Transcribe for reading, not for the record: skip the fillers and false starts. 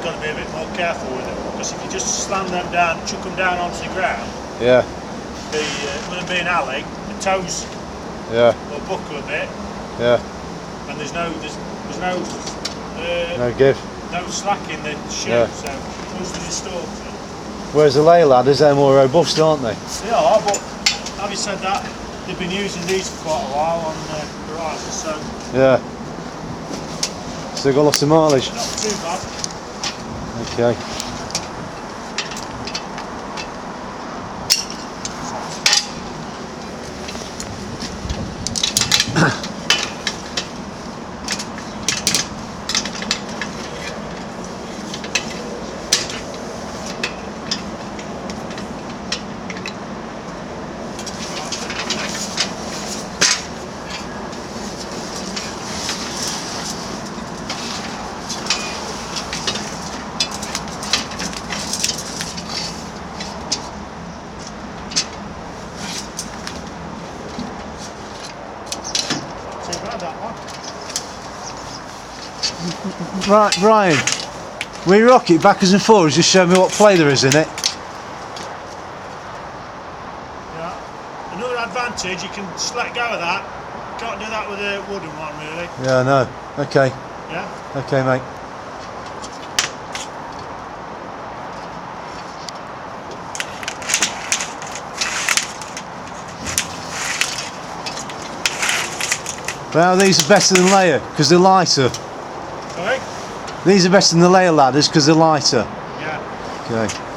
got to be a bit more careful with them, because if you just slam them down, chuck them down onto the ground, Yeah. With them being alley, the toes will buckle a bit. Yeah. And there's no No give. no slack in the shoe, Yeah. so once they distort it. Whereas the lay ladders, they're more robust, aren't they? They are, but having said that, they've been using these for quite a while on varieties, so Yeah. Still got lots of mileage. not too bad. Okay. Too bad that one. Right, Brian. We rock it backwards and forwards, just show me what play there is in it. Yeah. Another advantage, you can just let go of that. Can't do that with a wooden one, really. Yeah, I know. Okay. Yeah. Okay, mate. Well, these are better than layer because they're lighter. Sorry? These are better than the layer ladders because they're lighter. Yeah. Okay.